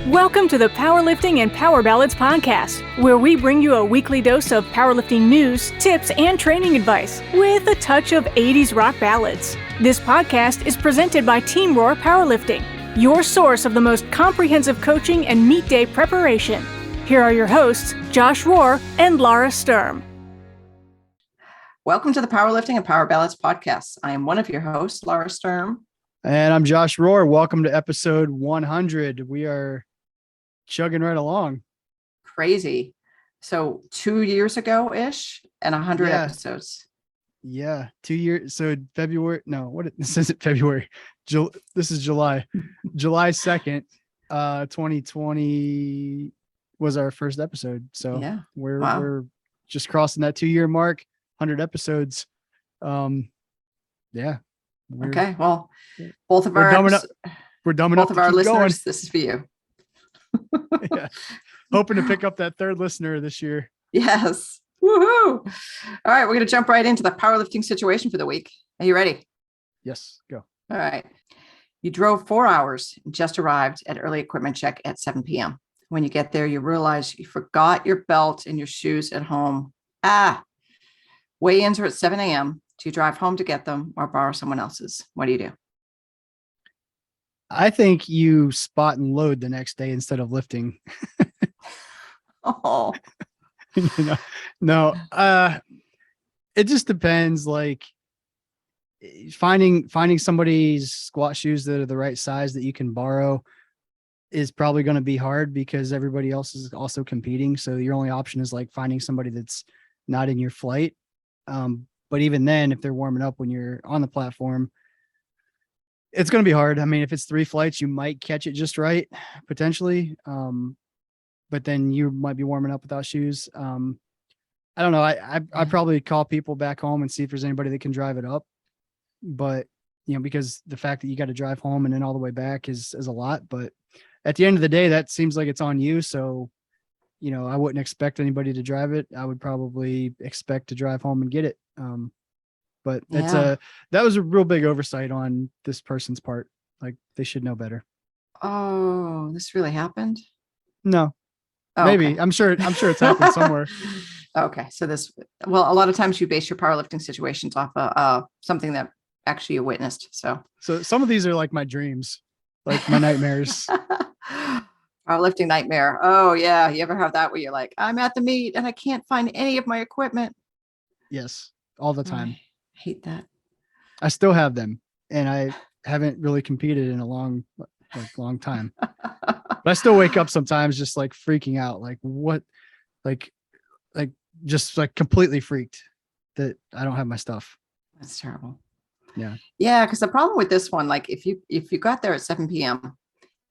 Welcome to the Powerlifting and Power Ballads podcast, where we bring you a weekly dose of powerlifting news, tips, and training advice with a touch of 80s rock ballads. This podcast is presented by Team Roar Powerlifting, your source of the most comprehensive coaching and meet day preparation. Here are your hosts, Josh Rohr and Laura Sturm. Welcome to the Powerlifting and Power Ballads podcast. I am one of your hosts, Laura Sturm. And I'm Josh Rohr. Welcome to episode 100. We are chugging right along. Crazy. So 2 years ago-ish and 100 episodes. Yeah. 2 years. So February. No, this isn't February. This is July. July 2nd, 2020 was our first episode. So yeah, we're just crossing that 2 year mark, 100 episodes. Yeah. Okay. Well, both of our listeners, this is for you. Yeah. Hoping to pick up that third listener this year. Yes. Woohoo. All right. We're going to jump right into the powerlifting situation for the week. Are you ready? Yes. Go. All right. You drove 4 hours and just arrived at early equipment check at 7 p.m. When you get there, you realize you forgot your belt and your shoes at home. Weigh-ins are at 7 a.m. Do you drive home to get them or borrow someone else's? What do you do? I think you spot and load the next day instead of lifting. Oh, no. It just depends. Like finding somebody's squat shoes that are the right size that you can borrow is probably going to be hard because everybody else is also competing. So your only option is like finding somebody that's not in your flight. But even then, if they're warming up when you're on the platform, it's going to be hard. I mean, if it's 3 flights, you might catch it just right, potentially. But then you might be warming up without shoes. I don't know. I probably call people back home and see if there's anybody that can drive it up. But, because the fact that you got to drive home and then all the way back is a lot. But at the end of the day, that seems like it's on you. So, I wouldn't expect anybody to drive it. I would probably expect to drive home and get it. But that was a real big oversight on this person's part. Like they should know better. Oh, this really happened? No, maybe. Okay. I'm sure it's happened somewhere. Okay. So a lot of times you base your powerlifting situations off of something that actually you witnessed. So some of these are like my dreams, like my nightmares. Powerlifting nightmare. Oh yeah. You ever have that where you're like, I'm at the meet and I can't find any of my equipment? Yes. All the time. I hate that. I still have them and I haven't really competed in a long time, but I still wake up sometimes just like freaking out. Like what, like just like completely freaked that I don't have my stuff. That's terrible. Yeah. Yeah. Cause the problem with this one, like if you got there at 7 p.m.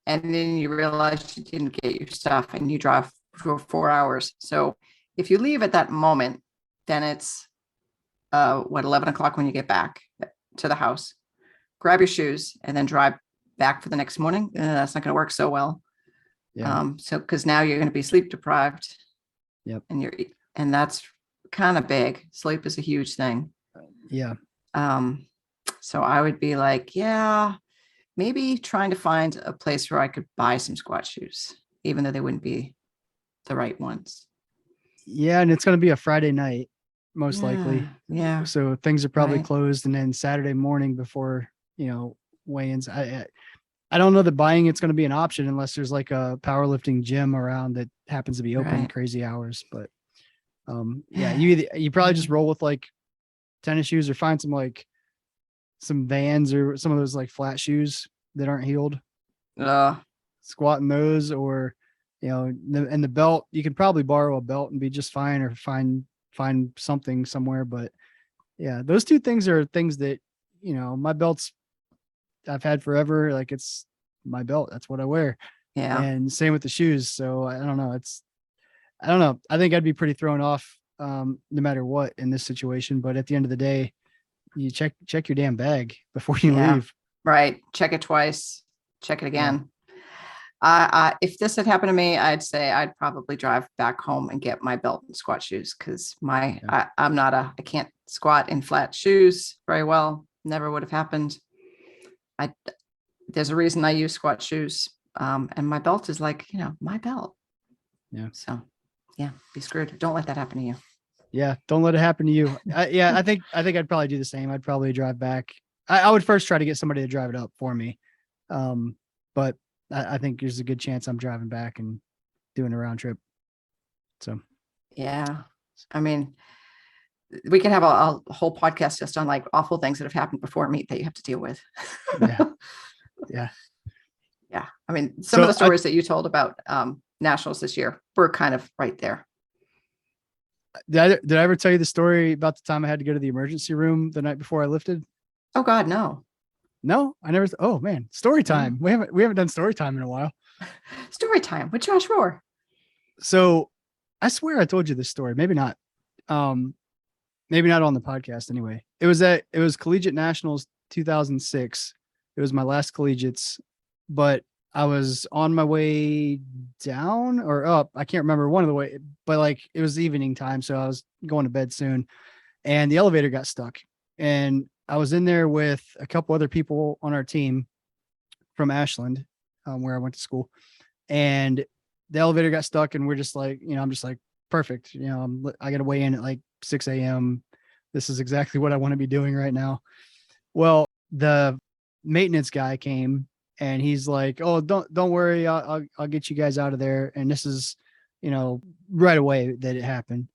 and then you realize you didn't get your stuff and you drive for 4 hours. So if you leave at that moment, then it's 11 o'clock when you get back to the house, grab your shoes and then drive back for the next morning. That's not going to work so well. Yeah. Cause now you're going to be sleep deprived. Yep. And that's kind of big. Sleep is a huge thing. Yeah. So I would be like, maybe trying to find a place where I could buy some squat shoes, even though they wouldn't be the right ones. Yeah. And it's going to be a Friday night. Most likely. Yeah. So things are probably closed. And then Saturday morning before, weigh-ins, I don't know that buying it's going to be an option unless there's like a powerlifting gym around that happens to be open crazy hours. But you probably just roll with like tennis shoes or find some Vans or some of those like flat shoes that aren't heeled. Squat in those or, and the belt, you could probably borrow a belt and be just fine or find something somewhere. But yeah, those two things are things that, my belts I've had forever. Like it's my belt. That's what I wear. Yeah. And same with the shoes. So I don't know. I think I'd be pretty thrown off no matter what in this situation. But at the end of the day, you check your damn bag before you leave. Right. Check it twice. Check it again. If this had happened to me, I'd say I'd probably drive back home and get my belt and squat shoes because I can't squat in flat shoes very well. Never would have happened. There's a reason I use squat shoes And my belt is like, my belt. Yeah. So yeah, be screwed. Don't let that happen to you. Yeah. Don't let it happen to you. I think I'd probably do the same. I'd probably drive back. I would first try to get somebody to drive it up for me. But I think there's a good chance I'm driving back and doing a round trip. So yeah, I mean, we can have a whole podcast just on like awful things that have happened before meet that you have to deal with. yeah. Yeah. Yeah. I mean, some of the stories that you told about nationals this year were kind of right there. Did I ever tell you the story about the time I had to go to the emergency room the night before I lifted? Oh God, no. No, I never. Oh man, story time. We haven't done story time in a while. Story time with Josh Rohr. So I swear I told you this story. Maybe not. Maybe not on the podcast anyway. It was Collegiate Nationals 2006. It was my last collegiates, but I was on my way down or up. I can't remember one of the way, but like it was evening time. So I was going to bed soon and the elevator got stuck. And I was in there with a couple other people on our team from Ashland, where I went to school. And the elevator got stuck and we're just like, I'm just like, perfect. I got to weigh in at like 6 a.m. This is exactly what I want to be doing right now. Well, the maintenance guy came and he's like, "Oh, don't worry. I'll get you guys out of there." And this is, right away that it happened.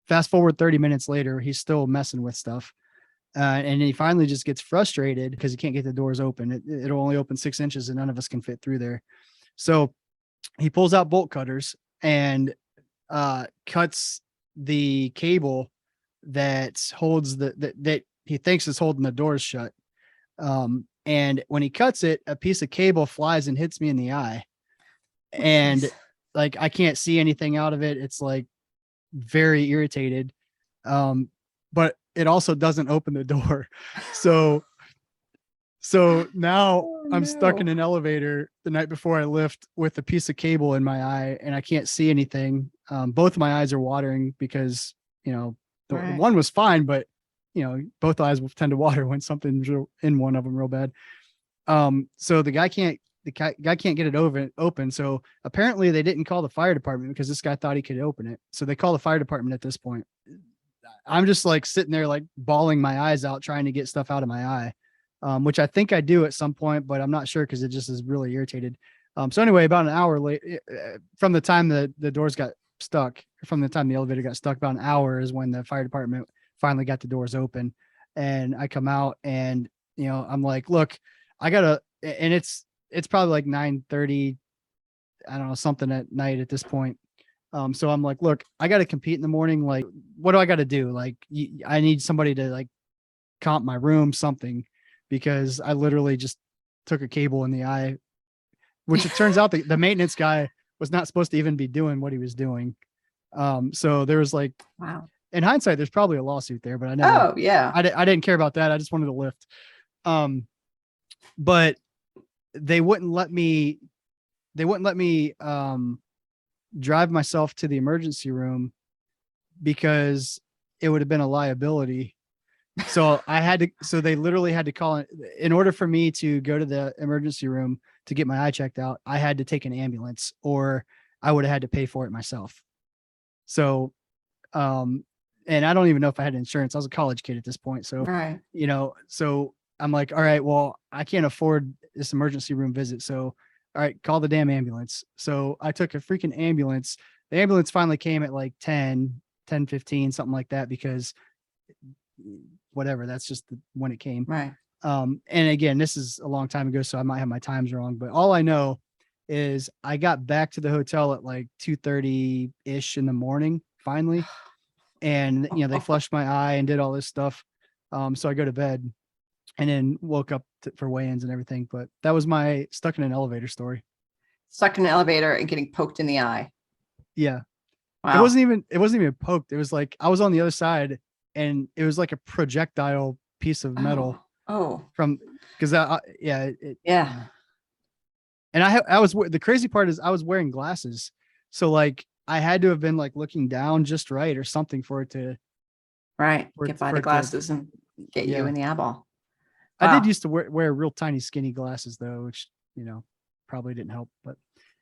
Fast forward 30 minutes later, he's still messing with stuff. And he finally just gets frustrated because he can't get the doors open. It'll only open 6 inches and none of us can fit through there. So he pulls out bolt cutters and cuts the cable that holds that he thinks is holding the doors shut. And when he cuts it, a piece of cable flies and hits me in the eye. And like, I can't see anything out of it. It's like very irritated. But it also doesn't open the door. So now I'm stuck in an elevator the night before I lift with a piece of cable in my eye and I can't see anything. Both of my eyes are watering because, the one was fine, but both eyes will tend to water when something's in one of them real bad. So the guy can't get it open. So apparently they didn't call the fire department because this guy thought he could open it. So they call the fire department at this point. I'm just like sitting there, like bawling my eyes out, trying to get stuff out of my eye. Which I think I do at some point, but I'm not sure because it just is really irritated. So anyway, about an hour late from the time the doors got stuck, from the time the elevator got stuck, about an hour is when the fire department finally got the doors open. And I come out and, I'm like, look, I gotta, and it's probably like 9:30, I don't know, something at night at this point. So I'm like, look, I got to compete in the morning. Like, what do I got to do? Like, I need somebody to like comp my room, something, because I literally just took a cable in the eye, which it turns out the maintenance guy was not supposed to even be doing what he was doing. So there was like, wow. In hindsight, there's probably a lawsuit there, but I didn't care about that. I just wanted to lift. But they wouldn't let me drive myself to the emergency room because it would have been a liability. So they literally had to call it in order for me to go to the emergency room to get my eye checked out. I had to take an ambulance or I would have had to pay for it myself. So, and I don't even know if I had insurance. I was a college kid at this point. So, so I'm like, all right, well, I can't afford this emergency room visit. So, all right, call the damn ambulance. So I took a freaking ambulance. The ambulance finally came at like 10:15, something like that, because whatever, that's just when it came. Right. And again, this is a long time ago, so I might have my times wrong, but all I know is I got back to the hotel at like 2:30 ish in the morning, finally. And, they flushed my eye and did all this stuff. So I go to bed and then woke up for weigh-ins and everything. But that was my stuck in an elevator story. Stuck in an elevator and getting poked in the eye. Yeah. Wow. It wasn't even poked. It was like, I was on the other side and it was like a projectile piece of metal. From, cause yeah. And the crazy part is I was wearing glasses. So like I had to have been like looking down just right or something for it to. Right. Get by the glasses and get you in the eyeball. Wow. I did used to wear real tiny skinny glasses though, which, probably didn't help. But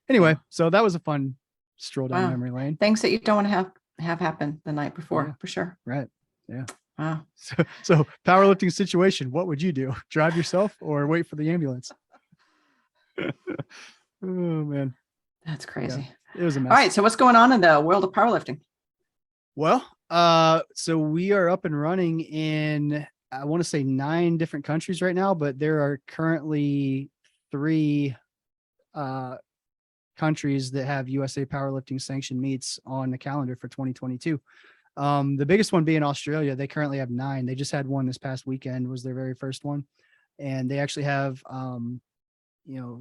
anyway, so that was a fun stroll down memory lane. Things that you don't want to have happen the night before, for sure. Right. Yeah. Wow. So powerlifting situation, what would you do? Drive yourself or wait for the ambulance? Oh man. That's crazy. Yeah, it was a mess. All right. So what's going on in the world of powerlifting? Well, so we are up and running in, I want to say 9 different countries right now, but there are currently 3 countries that have USA powerlifting sanctioned meets on the calendar for 2022. The biggest one being Australia. They currently have 9. They just had one this past weekend, was their very first one. And they actually have,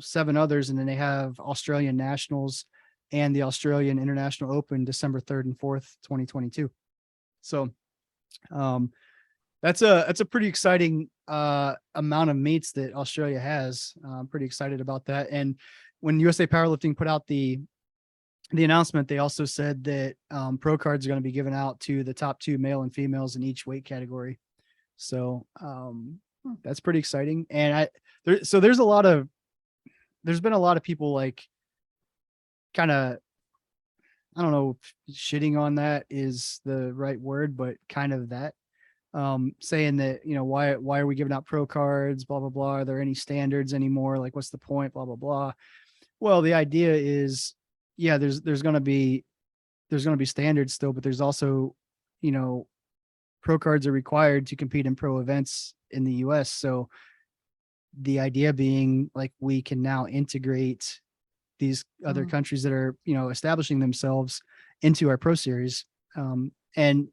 7 others. And then they have Australian Nationals and the Australian International Open, December 3rd and 4th, 2022. So, that's a pretty exciting, amount of meets that Australia has. I'm pretty excited about that. And when USA Powerlifting put out the announcement, they also said that pro cards are going to be given out to the top 2 male and females in each weight category. So that's pretty exciting. And there's been a lot of people like kind of, I don't know if shitting on that is the right word, but kind of that, saying that, why are we giving out pro cards, blah, blah, blah. Are there any standards anymore? Like, what's the point? Blah, blah, blah. Well, the idea is, yeah, there's going to be standards still, but there's also, pro cards are required to compete in pro events in the US. So the idea being like, we can now integrate these other countries that are, establishing themselves into our pro series. And,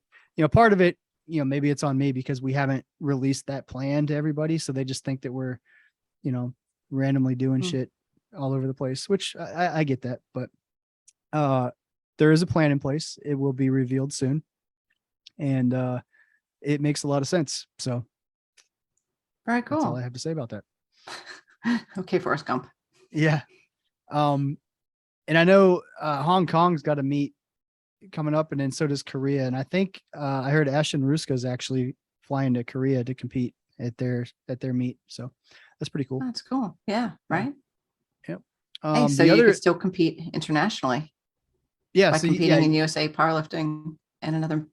part of it, maybe it's on me because we haven't released that plan to everybody. So they just think that we're, randomly doing shit all over the place, which I get that, but there is a plan in place. It will be revealed soon, and it makes a lot of sense. So very cool. That's all I have to say about that. Okay, Forrest Gump. Yeah. And I know Hong Kong's got a meet coming up, and then so does Korea. And I think I heard Ashton Ruska's actually flying to Korea to compete at their meet. So that's pretty cool. That's cool. Yeah. Right. Yep. Hey, so you could still compete internationally. Yeah. By competing in USA powerlifting in another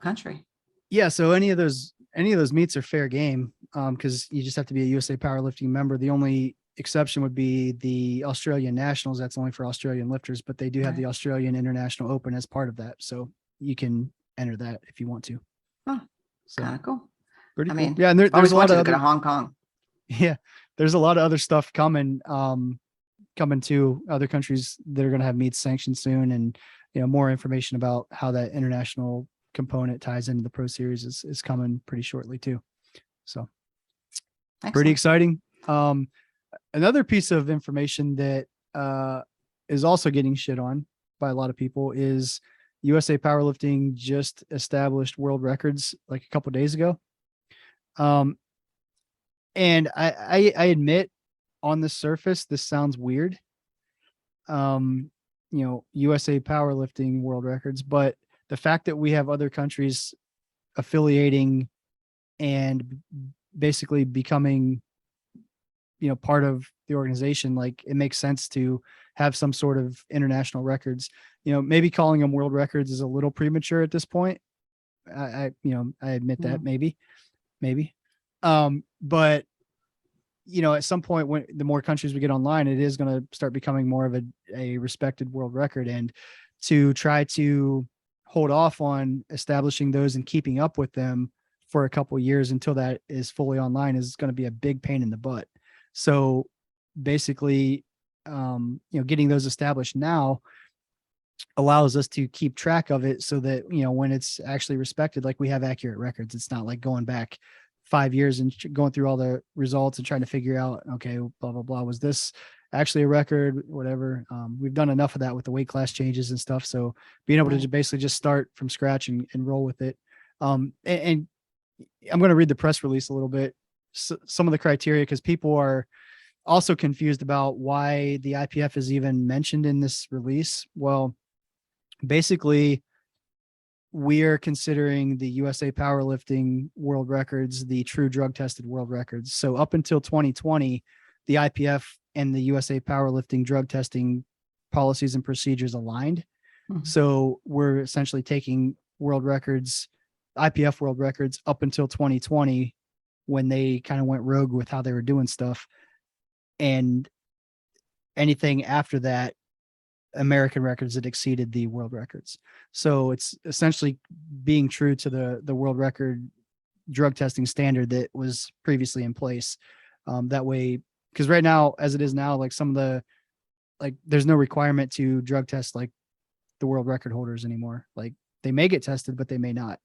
country. Yeah. So any of those meets are fair game. Because you just have to be a USA powerlifting member. The only exception would be the Australian Nationals. That's only for Australian lifters, but they do have the Australian International Open as part of that. So you can enter that if you want to. Oh, so kind of cool. Pretty cool. Mean, yeah. And there's a lot of go to Hong Kong. Yeah. There's a lot of other stuff coming to other countries that are going to have meets sanctioned soon. And, more information about how that international component ties into the pro series is coming pretty shortly too. So Excellent. Pretty exciting. Another piece of information that is also getting shit on by a lot of people is USA Powerlifting just established world records like a couple of days ago. And I admit, on the surface, this sounds weird. USA powerlifting world records, but the fact that we have other countries affiliating and basically becoming, part of the organization, like it makes sense to have some sort of international records. Maybe calling them world records is a little premature at this point. I admit that maybe. But at some point, when the more countries we get online, it is going to start becoming more of a respected world record. And to try to hold off on establishing those and keeping up with them for a couple of years until that is fully online is going to be a big pain in the butt. So basically, getting those established now allows us to keep track of it so that, when it's actually respected, like we have accurate records. It's not like going back 5 years and going through all the results and trying to figure out, okay, blah, blah, blah. Was this actually a record? Whatever. We've done enough of that with the weight class changes and stuff. So being able to basically just start from scratch and roll with it. And I'm going to read the press release a little bit. So, some of the criteria, because people are also confused about why the IPF is even mentioned in this release. Well, basically, we are considering the USA powerlifting world records the true drug tested world records. So up until 2020, the IPF and the USA Powerlifting drug testing policies and procedures aligned. Mhm. So we're essentially taking world records, IPF world records up until 2020, when they kind of went rogue with how they were doing stuff. And anything after that, American records that exceeded the world records. So it's essentially being true to the world record drug testing standard that was previously in place. That way, because right now, as it is now, like some of the, like there's no requirement to drug test like the world record holders anymore. Like they may get tested, but they may not.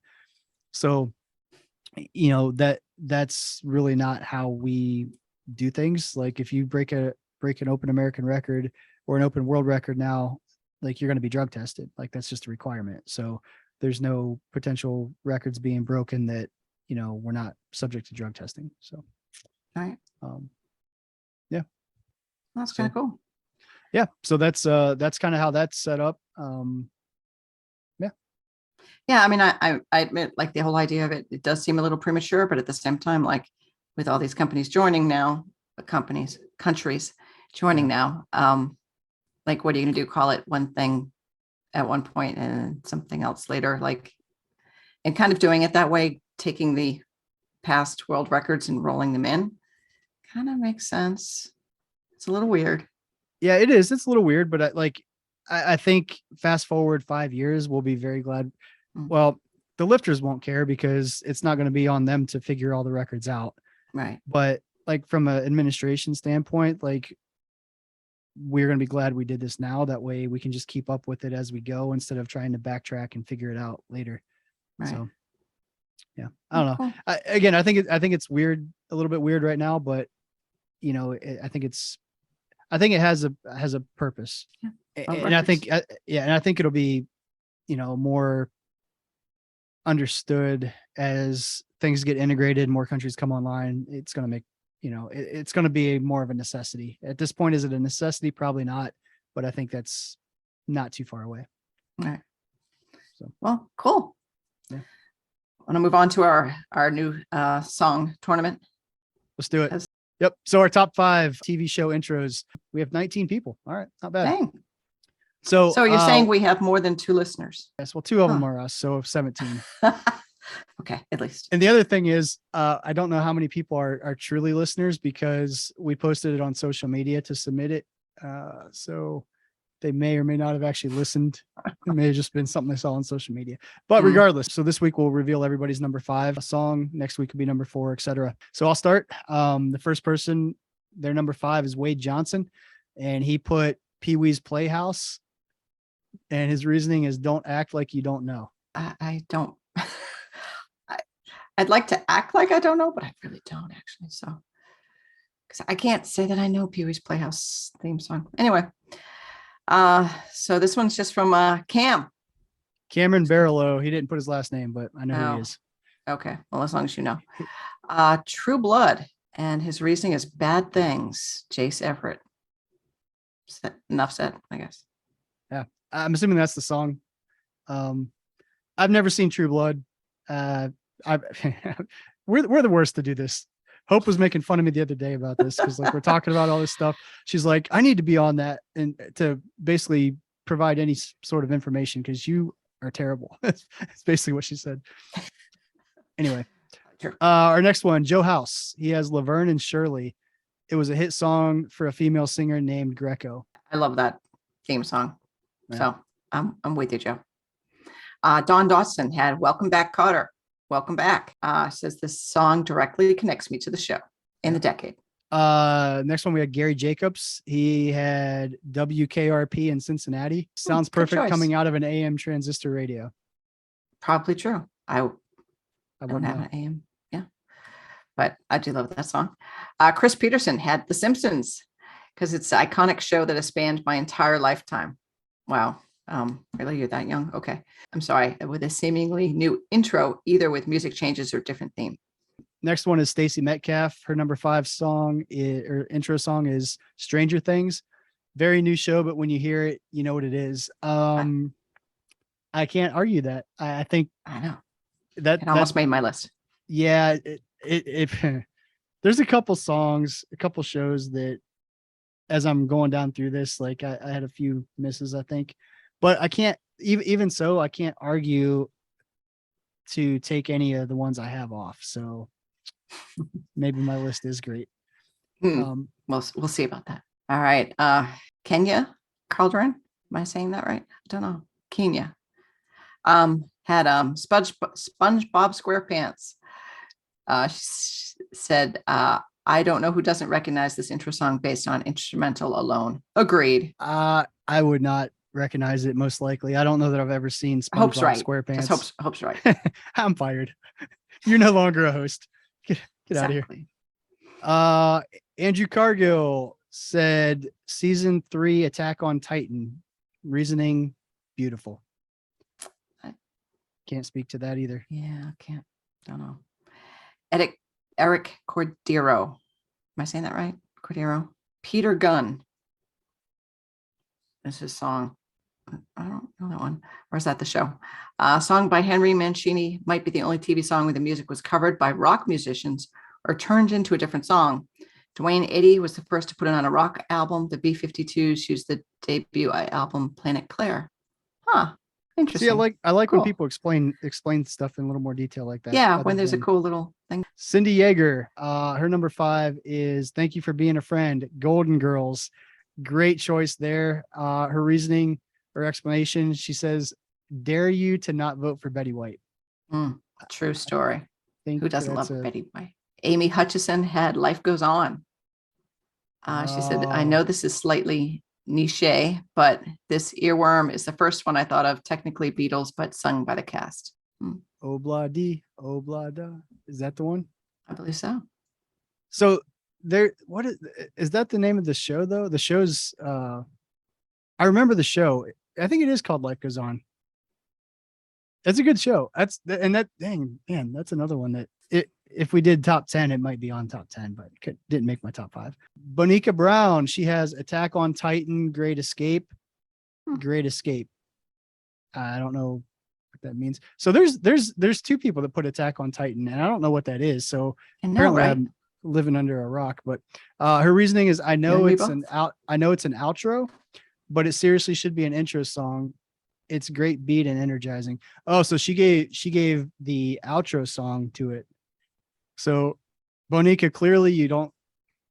So, that's really not how we do things. Like if you break an open American record or an open world record now, like you're going to be drug tested. Like that's just a requirement. So there's no potential records being broken that, we're not subject to drug testing. So, All right. Yeah. That's kind of cool. Yeah. So that's kind of how that's set up. Yeah. I mean, I admit, like the whole idea of it does seem a little premature, but at the same time, like with all these companies joining now, countries joining now, like, what are you going to do? Call it one thing at one point and something else later, like, and kind of doing it that way, taking the past world records and rolling them in kind of makes sense. It's a little weird. Yeah, it is. It's a little weird, but I think fast forward 5 years, we'll be very glad. Well, the lifters won't care because it's not going to be on them to figure all the records out. Right. But like from an administration standpoint, like we're going to be glad we did this now. That way we can just keep up with it as we go instead of trying to backtrack and figure it out later. Right. So yeah, I don't know. Cool. I think it's weird, a little bit weird right now, but I think it has a purpose. Yeah. And I think, and I think it'll be, more understood as things get integrated, more countries come online. It's going to make, it's going to be more of a necessity. At this point, is it a necessity? Probably not, but I think that's not too far away. All right. So, well, cool. Yeah. I want to move on to our new song tournament. Let's do it. Yep. So our top 5 TV show intros, we have 19 people. All right. Not bad. Dang. So you're saying we have more than 2 listeners? Yes. Well, 2 of them are us. So 17. Okay. At least. And the other thing is, I don't know how many people are truly listeners because we posted it on social media to submit it. So they may or may not have actually listened. It may have just been something they saw on social media, but regardless. So this week we'll reveal everybody's number 5 song. Next week will be number 4, etc. So I'll start. The first person, their number 5 is Wade Johnson, and he put Pee-wee's Playhouse, and his reasoning is don't act like you don't know. I don't. I'd like to act like I don't know, but I really don't actually. So, because I can't say that I know Pee-wee's Playhouse theme song. Anyway, so this one's just from Cameron Barlow. He didn't put his last name, but I know who he is. Okay, well, as long as you know. True Blood, and his reasoning is Bad Things, Jace Everett. Enough said, I guess. Yeah, I'm assuming that's the song. I've never seen True Blood. We're the worst to do this. Hope was making fun of me the other day about this because like we're talking about all this stuff. She's like, I need to be on that and to basically provide any sort of information because you are terrible. That's basically what she said. Anyway, our next one, Joe House. He has Laverne and Shirley. It was a hit song for a female singer named Greco. I love that theme song. Yeah. So I'm with you, Joe. Don Dawson had Welcome Back, Cotter. Welcome back. Says this song directly connects me to the show in the decade. Next one, we had Gary Jacobs. He had WKRP in Cincinnati. Sounds perfect coming out of an AM transistor radio. Probably true. I don't have an AM. Yeah. But I do love that song. Chris Peterson had The Simpsons because it's an iconic show that has spanned my entire lifetime. Wow. Really, you're that young? Okay. I'm sorry. With a seemingly new intro, either with music changes or different theme. Next one is Stacey Metcalf. Her number 5 song or intro song is Stranger Things. Very new show, but when you hear it, you know what it is. I can't argue that. I think I know that almost made my list. Yeah. It there's a couple songs, a couple shows that as I'm going down through this, like I had a few misses, I think, but I can't even so, I can't argue to take any of the ones I have off. So maybe my list is great. We'll see about that. All right. Kenya Calderon. Am I saying that right? I don't know. Kenya. Had SpongeBob SquarePants. She said, I don't know who doesn't recognize this intro song based on instrumental alone. Agreed. I would not recognize it, most likely. I don't know that I've ever seen Hope's SpongeBob right. SquarePants. Hope's right. I'm fired. You're no longer a host. Get Exactly. out of here. Andrew Cargill said season 3 Attack on Titan. Reasoning, beautiful. Can't speak to that either. Yeah, can't. Don't know. Eric Cordero. Am I saying that right? Cordero. Peter Gunn. This is his song. I don't know that one. Or is that the show? Song by Henry Mancini might be the only TV song where the music was covered by rock musicians or turned into a different song. Dwayne Eddy was the first to put it on a rock album. The B-52s used the debut album Planet Claire. Huh. Interesting. See, I like cool. When people explain stuff in a little more detail like that. Yeah, when there's a cool little thing. Cindy Yeager, her number 5 is Thank You for Being a Friend, Golden Girls. Great choice there. Her reasoning or explanation, she says, dare you to not vote for Betty White. True story. Who doesn't love Betty White? Amy Hutchison had Life Goes On. She said, I know this is slightly niche, but this earworm is the first one I thought of, technically Beatles, but sung by the cast. Obla-dee, obla-da. Is that the one? I believe so. So what is that the name of the show though? The show's, I remember the show. I think it is called Life Goes On. It's a good show. That's another one that if we did top 10, it might be on top 10, but didn't make my top 5. Bonica Brown, she has Attack on Titan, Great Escape. Great Escape. I don't know what that means. So there's 2 people that put Attack on Titan, and I don't know what that is. So apparently I'm living under a rock, but her reasoning is I know it's an outro, but it seriously should be an intro song. It's great beat and energizing. Oh, so she gave the outro song to it. So Bonica, clearly you don't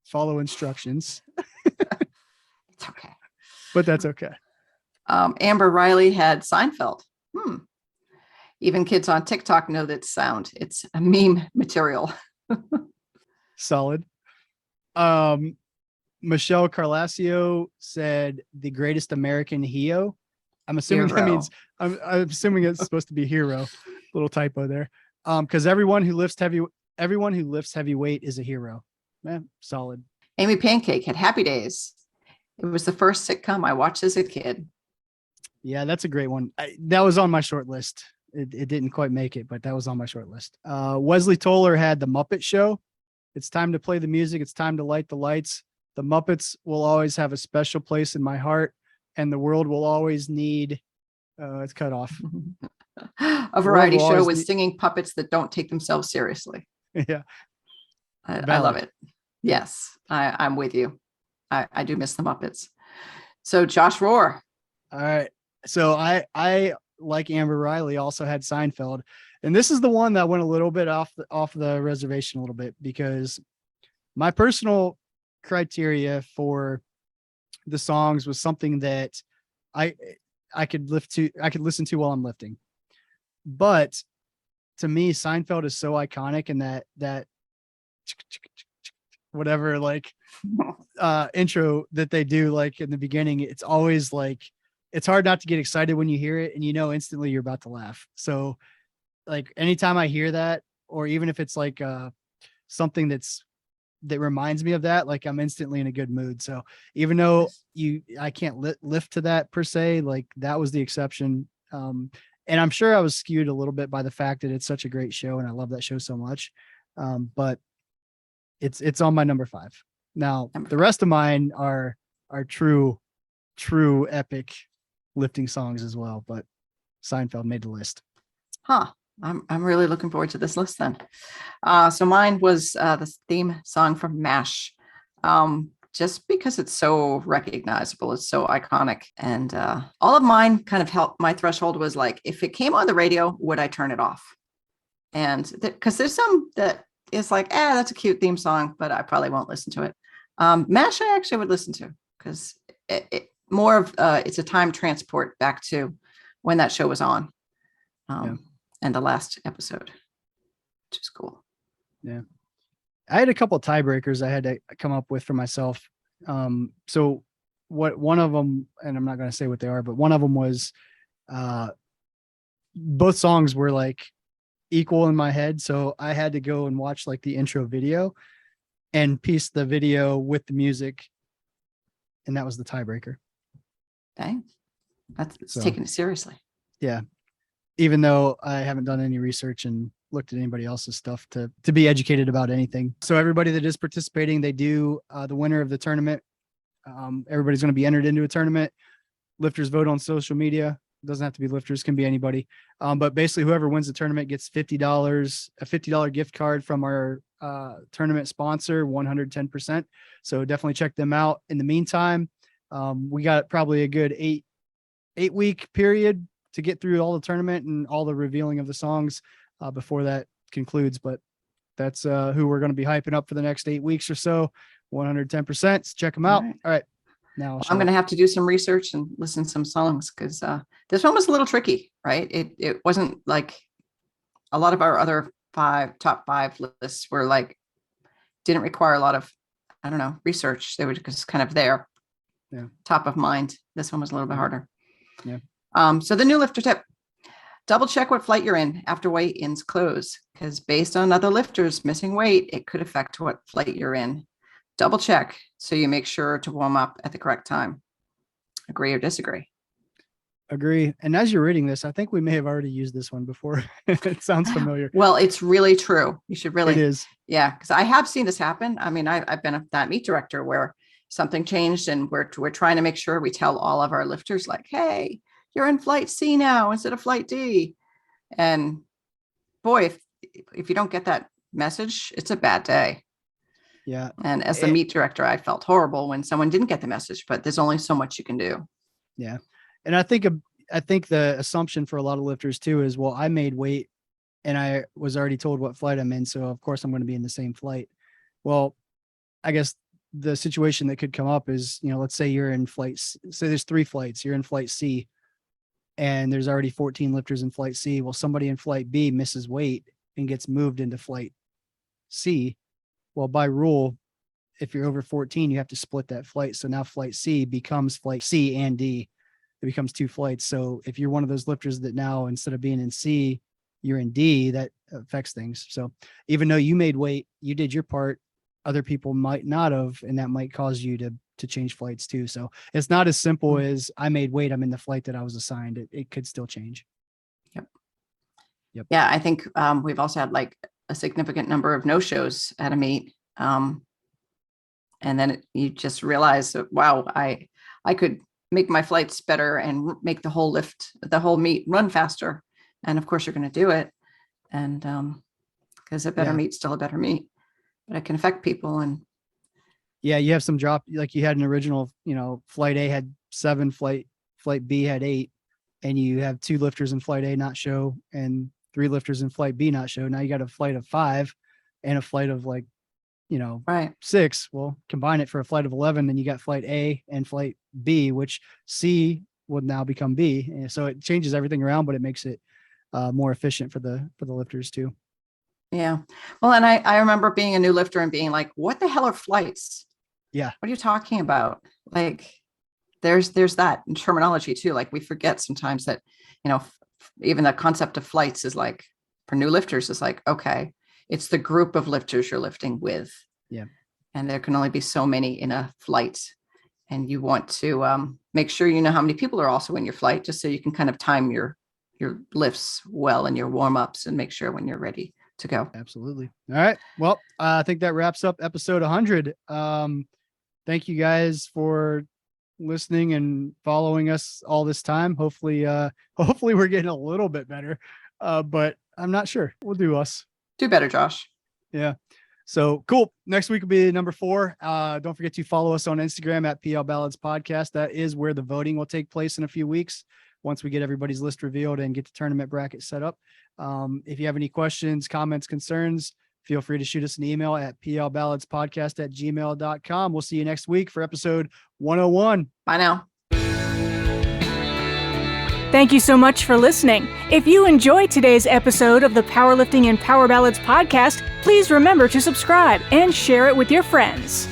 follow instructions. It's okay. But that's okay. Amber Riley had Seinfeld. Even kids on TikTok know that sound. It's a meme material. Solid. Michelle Carlasio said The Greatest American Hero. I'm assuming that means I'm assuming it's supposed to be hero. Little typo there. Because everyone who lifts heavyweight is a hero. Man, solid. Amy Pancake had Happy Days. It was the first sitcom I watched as a kid. Yeah, that's a great one. That was on my short list. It didn't quite make it, but that was on my short list. Wesley Toller had The Muppet Show. It's time to play the music. It's time to light the lights. The Muppets will always have a special place in my heart, and the world will always need. It's cut off. A variety show with singing puppets that don't take themselves seriously. Yeah, I love it. Yes, I'm with you. I do miss the Muppets. So Josh Rohr. All right. So I like Amber Riley also had Seinfeld, and this is the one that went a little bit off the reservation a little bit, because my personal criteria for the songs was something that I could listen to while I'm lifting. But to me, Seinfeld is so iconic, and that whatever intro that they do in the beginning, it's always it's hard not to get excited when you hear it, and instantly you're about to laugh. So anytime I hear that, or even if it's something that reminds me of that, I'm instantly in a good mood. So even though I can't lift to that per se, that was the exception. And I'm sure I was skewed a little bit by the fact that it's such a great show and I love that show so much. But it's on my number 5. Now, the rest of mine are true epic lifting songs as well, but Seinfeld made the list. I'm really looking forward to this list then. So mine was the theme song from MASH. just because it's so recognizable, it's so iconic. And all of mine kind of helped. My threshold was like, if it came on the radio, would I turn it off? And because there's some that is like, that's a cute theme song, but I probably won't listen to it. MASH, I actually would listen to, because more of it's a time transport back to when that show was on, and the last episode, which is cool. Yeah. I had a couple of tiebreakers I had to come up with for myself. So what one of them, and I'm not going to say what they are, but one of them was both songs were like equal in my head. So I had to go and watch like the intro video and piece the video with the music. And that was the tiebreaker. Dang. That's taking it seriously. Yeah. Even though I haven't done any research and looked at anybody else's stuff to be educated about anything. So everybody that is participating, they do the winner of the tournament. Everybody's going to be entered into a tournament. Lifters vote on social media. It doesn't have to be lifters, can be anybody. But basically whoever wins the tournament gets $50, a $50 gift card from our tournament sponsor, 110%. So definitely check them out. In the meantime, we got probably a good eight week period to get through all the tournament and all the revealing of the songs before that concludes. But that's who we're going to be hyping up for the next 8 weeks or so. 110%. So check them out. All right. Now I'm going to have to do some research and listen to some songs, because this one was a little tricky, right? It wasn't like a lot of our other top five lists were like, didn't require a lot of, I don't know, research. They were just kind of there, top of mind. This one was a little bit harder. Yeah. So the new lifter tip: double check what flight you're in after weigh-ins close, because based on other lifters missing weight, it could affect what flight you're in. Double check so you make sure to warm up at the correct time. Agree or disagree? Agree. And as you're reading this, I think we may have already used this one before. It sounds familiar. Well, it's really true. You should really. It is. Yeah, because I have seen this happen. I mean, I've been that meet director where something changed, and we're trying to make sure we tell all of our lifters, like, hey, you're in flight C now instead of flight D. And boy, if you don't get that message, it's a bad day. Yeah. And as the meet director, I felt horrible when someone didn't get the message, but there's only so much you can do. Yeah. And I think the assumption for a lot of lifters too is, well, I made weight and I was already told what flight I'm in, so of course I'm going to be in the same flight. Well, I guess the situation that could come up is, let's say you're in flight, say there's 3 flights, you're in flight C and there's already 14 lifters in flight C. Well, somebody in flight B misses weight and gets moved into flight C. Well, by rule, if you're over 14, you have to split that flight. So now flight C becomes flight C and D. It becomes 2 flights. So if you're one of those lifters that now, instead of being in C, you're in D, that affects things. So even though you made weight, you did your part, other people might not have, and that might cause you to change flights too. So it's not as simple as I made weight, I'm in the flight that I was assigned. It could still change. Yep. Yeah, I think we've also had like a significant number of no-shows at a meet. And then you just realize that, wow, I could make my flights better and make the whole meet run faster. And of course you're going to do it. And because a better meet's still a better meet, but it can affect people. And yeah, you have some drop, like you had an original, flight A had 7, flight B had 8, and you have 2 lifters in flight A not show and 3 lifters in flight B not show. Now you got a flight of 5 and a flight of 6. Well, combine it for a flight of 11, then you got flight A and flight B, which C would now become B. And so it changes everything around, but it makes it more efficient for the lifters too. Yeah. Well, and I remember being a new lifter and being like, what the hell are flights? Yeah. What are you talking about? Like, there's that in terminology too. Like, we forget sometimes that, even the concept of flights is like, for new lifters, is like, okay, it's the group of lifters you're lifting with. Yeah. And there can only be so many in a flight. And you want to make sure you know how many people are also in your flight, just so you can kind of time your lifts well and your warm-ups and make sure when you're ready to go. Absolutely. All right. Well, I think that wraps up episode 100. Thank you guys for listening and following us all this time. Hopefully we're getting a little bit better, but I'm not sure. We'll do us. Do better, Josh. Yeah. So cool. Next week will be number 4. Don't forget to follow us on Instagram at PL Ballads Podcast. That is where the voting will take place in a few weeks once we get everybody's list revealed and get the tournament bracket set up. If you have any questions, comments, concerns, feel free to shoot us an email at plballadspodcast@gmail.com. We'll see you next week for episode 101. Bye now. Thank you so much for listening. If you enjoyed today's episode of the Powerlifting and Power Ballads podcast, please remember to subscribe and share it with your friends.